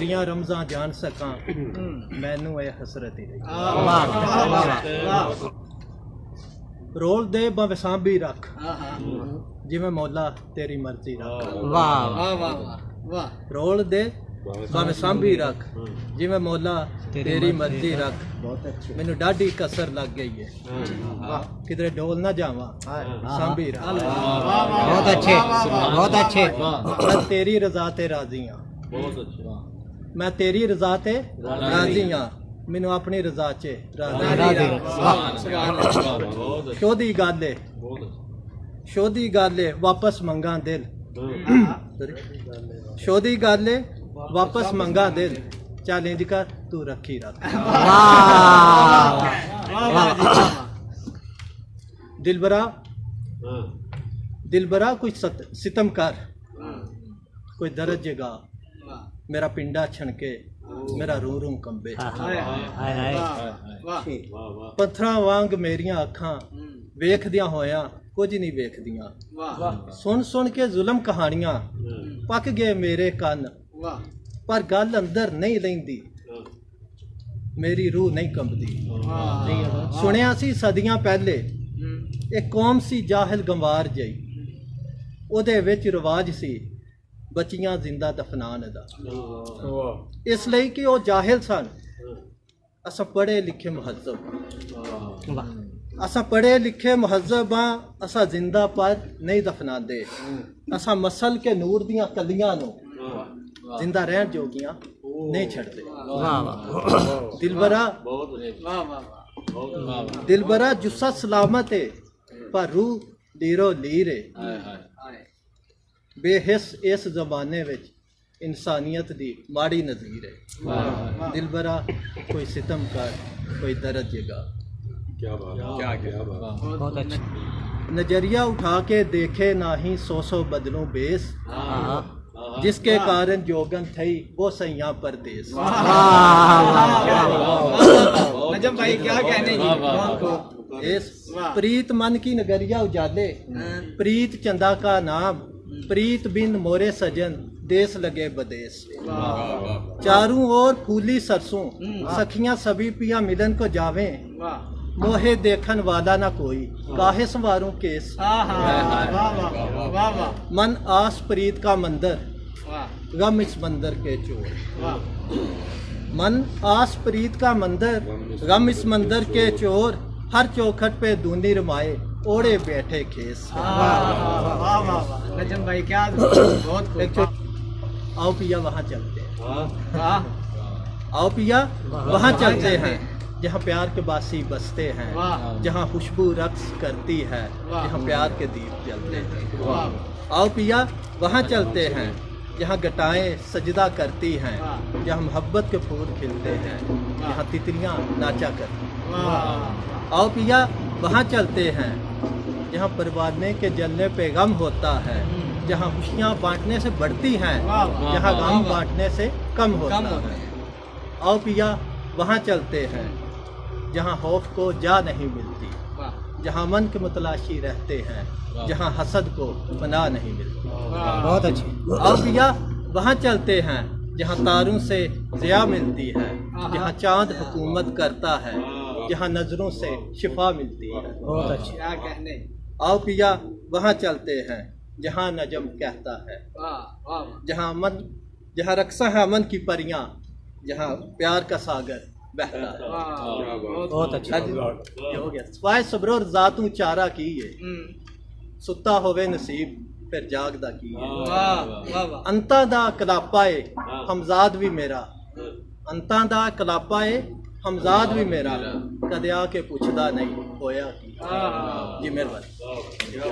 ਤੇਰੀਆਂ ਰਮਜ਼ਾਂ ਜਾਣ ਸਕਾਂ ਮੈਨੂੰ ਇਹ ਹਸਰਤ ਹੀ ਰਹੀ। ਰੋਲ ਦੇ ਭਾਵੇਂ ਸਾਂਭੀ ਰੱਖ ਜਿਵੇਂ ਮੌਲਾ ਤੇਰੀ ਮਰਜ਼ੀ ਰੱਖ। ਵਾਹ ਵਾਹ ਵਾਹ ਵਾਹ। ਰੋਲ ਦੇ ਭਾਵੇਂ ਸਾਂਭੀ ਰੱਖ ਜਿਵੇਂ ਮੌਲਾ ਤੇਰੀ ਮਰਜ਼ੀ ਰੱਖ। ਮੈਨੂੰ ਡਾਢੀ ਕਸਰ ਲੱਗ ਗਈ ਹੈ ਕਿਧਰੇ ਡੋਲ ਨਾ ਜਾਵਾਂ ਸਾਂਭੀ ਰੱਖ। بہت اچھے بہت اچھے۔ میں تیری رضا تے راضی ہاں میں تیری رضا تے راضی ہاں مینوں اپنی رضا چ راضی شودی گل ہے شودی گل ہے واپس منگاں دل شودی گل ہے واپس منگا دل چیلنج کر تو رکھی رکھ۔ دلبرا کوئی ستم کر کوئی درد جگا میرا پنڈا چھنکے میرا رو رو کمبے۔ پتھراں وانگ میریاں اکھاں ویکھدیاں ہویاں کچھ نہیں ویکھدیاں۔ سن سن کے ظلم کہانیاں پک گئے میرے کن پر گل اندر نہیں لیندی میری روح نہیں کمبدی۔ سنیا سی صدیاں پہلے ایک قوم سی جاہل گنوار جئی او دے وچ رواج سی بچیاں زندہ دفنان دا۔ اس لئی کہ او جاہل سن اساں پڑھے لکھے مہذب اساں پڑھے لکھے مہذب ہاں اساں زندہ پر نہیں دفناندے اساں مسل کے نور دیاں کلیاں نو زندہ رہن جوگیاں نہیں چھڑتے۔ دلبرا جسا سلامت ہے پر روح لیرو لیرے بے حس اس زمانے وچ انسانیت دی ماڑی نظیر ہے۔ دلبرا کوئی ستم کر کوئی درد جگا۔ بہت اچھے۔ نظریہ اٹھا کے دیکھے نہ ہی سو سو بدلوں بیس جس کے کارن جوگن تھئی وہ سیاں پردیس۔ نجم بھائی کیا کہنے جی۔ اس پریت من کی نگریہ اجالے پریت چندا کا نام پریت بن مورے سجن دیس لگے بدیس۔ چاروں اور پھولی سرسوں سکھیاں سبھی پیا ملن کو جاویں موہے دیکھن والا نہ کوئی کاہے سنواروں کیس۔ من آس پریت کا مندر غم اس مندر کے چور۔ من آس پریت کا مندر غم اس مندر کے چور ہر چوکھٹ پہ دونی رمائے اوڑے بیٹھے کھیس۔ نجم بھائی کیا بہت خوب۔ آؤ پیا وہاں چلتے ہیں آؤ پیا وہاں چلتے ہیں جہاں پیار کے باسی بستے ہیں جہاں خوشبو رقص کرتی ہے جہاں پیار کے دیپ جلتے ہیں۔ آؤ پیا وہاں چلتے ہیں جہاں گٹائیں سجدہ کرتی ہیں جہاں محبت کے پھول کھلتے ہیں جہاں تتلیاں ناچا کرتی ہیں۔ آؤ پیا وہاں چلتے ہیں جہاں پرواننے کے جلنے پہ غم ہوتا ہے جہاں خوشیاں بانٹنے سے بڑھتی ہیں جہاں غم بانٹنے سے کم ہوتا ہے۔ آؤ پیا وہاں چلتے ہیں جہاں خوف کو جا نہیں ملتی جہاں من کے متلاشی رہتے ہیں جہاں حسد کو پناہ نہیں ملتی۔ بہت اچھی۔ آؤ پیا وہاں چلتے ہیں جہاں تاروں سے ضیاء ملتی ہے جہاں چاند حکومت کرتا ہے جہاں نظروں سے شفا ملتی ہے۔ بہت اچھی۔ کیا کہنے۔ آؤ پیا وہاں چلتے ہیں جہاں نجم کہتا ہے جہاں من جہاں رقصہ ہے امن کی پریاں جہاں پیار کا ساگر بہتا ہے۔ بہت اچھا۔ یہ ہو گیا۔ سوائے صبر و ذاتوں چارہ کیے ستا ہوئے نصیب پھر جاگدا کی انتا دا کلاپا ہے ہمزاد بھی میرا انتا دا کلاپا ہے ہمزاد بھی میرا کدے آ کے پوچھدا نہیں ہویا کی۔ جی مہربانی۔